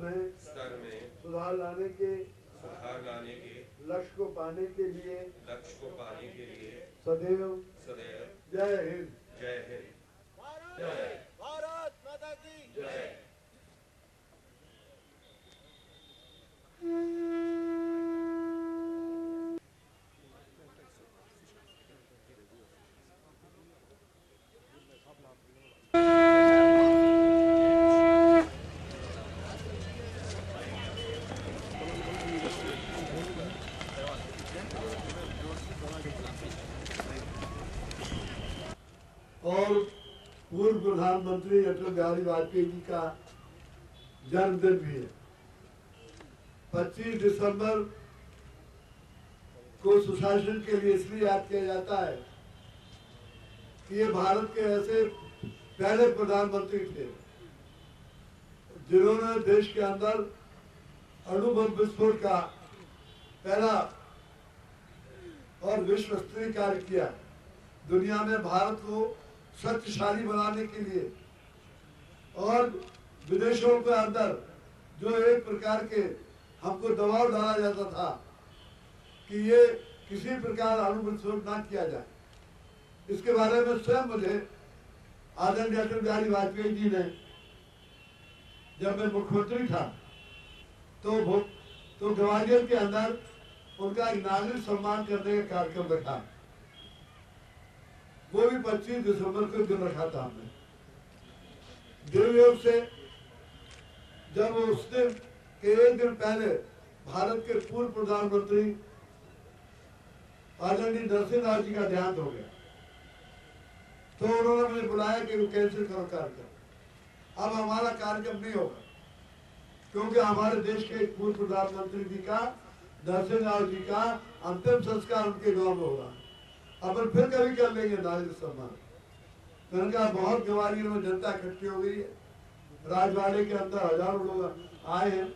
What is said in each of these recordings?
में सुधार लाने के लक्ष्य को पाने के लिए सदैव जय हिंद। भारत माता की जय। और पूर्व प्रधानमंत्री अटल बिहारी वाजपेयी जी का जन्मदिन भी है। 25 दिसंबर को सुशासन के लिए इसलिए याद किया जाता है कि ये भारत के ऐसे पहले प्रधानमंत्री थे जिन्होंने देश के अंदर अणु बम विस्फोट का पहला और विश्व स्तरीय कार्य किया। दुनिया में भारत को शक्तिशाली बनाने के लिए और विदेशों के अंदर जो एक प्रकार के हमको दबाव डाला जाता था कि ये किसी प्रकार अणु विस्फोट न किया जाए, इसके बारे में स्वयं मुझे आदरणीय अटल बिहारी वाजपेयी जी ने, जब मैं मुख्यमंत्री था तो ग्वालियर के अंदर उनका एक नागरिक सम्मान करने का कार्यक्रम रखा। वो भी 25 दिसंबर को दिन रखा था हमने। दुर्योग से जब उस दिन के एक दिन पहले भारत के पूर्व प्रधानमंत्री आदरणीय नरसिंह राव जी का देहांत हो गया, तो उन्होंने मुझे बुलाया कि वो कैंसिल करो कार्यक्रम। अब हमारा कार्यक्रम नहीं होगा क्योंकि हमारे देश के पूर्व प्रधानमंत्री जी का, नरसिंह राव जी का अंतिम संस्कार उनके गांव में होगा। अपन फिर कभी कर लेंगे नागरिक सम्मान। मैंने कहा बहुत ग्वालियर में जनता इकट्ठी हो गई है, राजवाड़े के अंदर हजारों लोग आए हैं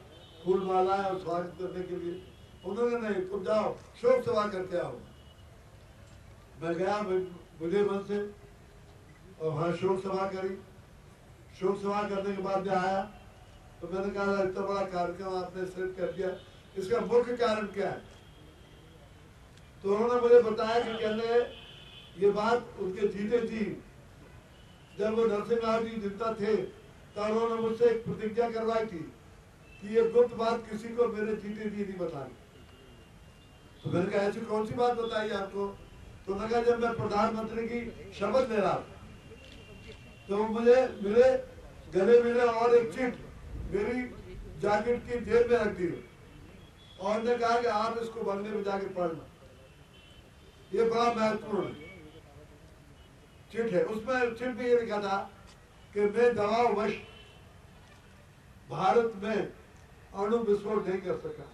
फूल मालाएं और स्वागत करने के लिए। उन्होंने नहीं, तुम जाओ शोक सभा करके आओ। मैं गया बुझे मन से और वहाँ शोक सभा करी। शोक सभा करने के बाद में आया तो मैंने कहा इतना बड़ा कार्यक्रम आपने सिर्फ कर दिया, इसका मुख्य कारण क्या है? तो उन्होंने मुझे बताया कि कहने ये बात उनके जीते जी, जब वो नरसिंह राव जी जिंदा थे तब उन्होंने मुझसे एक प्रतिज्ञा करवाई थी कि ये गुप्त बात किसी को मेरे जीते जी नहीं बतानी। तो मैंने कहा ऐसी कौन सी बात बताई आपको? तो मैंने कहा जब मैं प्रधानमंत्री की शपथ ले रहा तो मुझे मेरे गले मिले और एक चिट मेरी जैकेट की जेब में रख दी और ने कहा कि आप इसको बंगले में जाके पढ़ना, ये बड़ा महत्वपूर्ण चिट है। उसमें चिट में ये लिखा था कि मैं दबाववश भारत में अणु विस्फोट नहीं कर सका।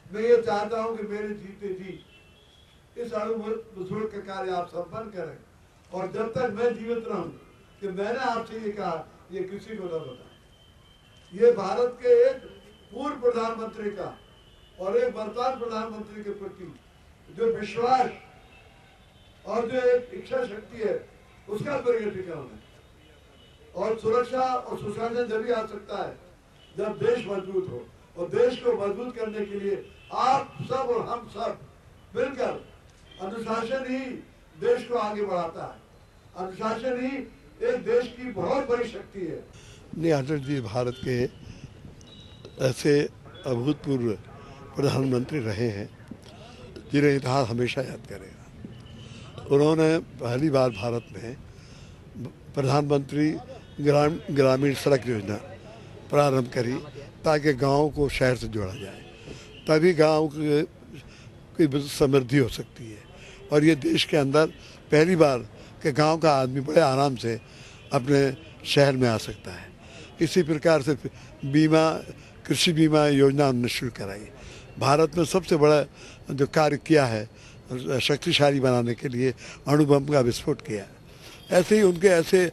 मैं ये चाहता हूं कि मेरे जीते जी इस अणु विस्फोट का कार्य आप संपन्न करें और जब तक मैं जीवित रहूं कि मैंने आपसे ये कहा ये किसी को न बताएं। ये भारत के एक पूर्व प्रधानमंत्री का और एक वर्तमान प्रधानमंत्री के प्रति जो विश्वास और जो एक इच्छा शक्ति है उसका प्रकटीकरण है। और सुरक्षा और सुशासन जब आ सकता है जब देश मजबूत हो, और देश को मजबूत करने के लिए आप सब और हम सब मिलकर, अनुशासन ही देश को आगे बढ़ाता है। अनुशासन ही एक देश की बहुत बड़ी शक्ति है। नहीं, अटल जी भारत के ऐसे अभूतपूर्व प्रधानमंत्री रहे हैं जिन्हें इतिहास हमेशा याद करेगा। उन्होंने पहली बार भारत में प्रधानमंत्री ग्रामीण सड़क योजना प्रारंभ करी ताकि गाँव को शहर से जोड़ा जाए, तभी गाँव की समृद्धि हो सकती है। और ये देश के अंदर पहली बार कि गांव का आदमी बड़े आराम से अपने शहर में आ सकता है। इसी प्रकार से बीमा, कृषि बीमा योजना उन्होंने शुरू कराई। भारत में सबसे बड़ा जो कार्य किया है शक्तिशाली बनाने के लिए अणु बम का विस्फोट किया है। ऐसे ही उनके ऐसे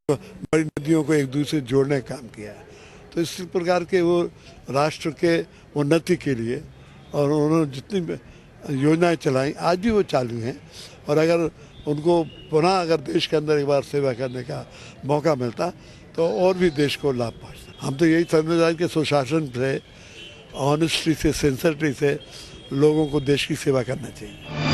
बड़ी नदियों को एक दूसरे से जोड़ने का काम किया है। तो इस प्रकार के वो राष्ट्र के उन्नति के लिए और उन्होंने जितनी योजनाएं चलाई आज भी वो चालू हैं। और अगर उनको पुनः अगर देश के अंदर एक बार सेवा करने का मौका मिलता तो और भी देश को लाभ पहुँचता। हम तो यही समझदार के सुशासन से, ऑनेस्टी से, सिंसियरिटी से लोगों को देश की सेवा करना चाहिए।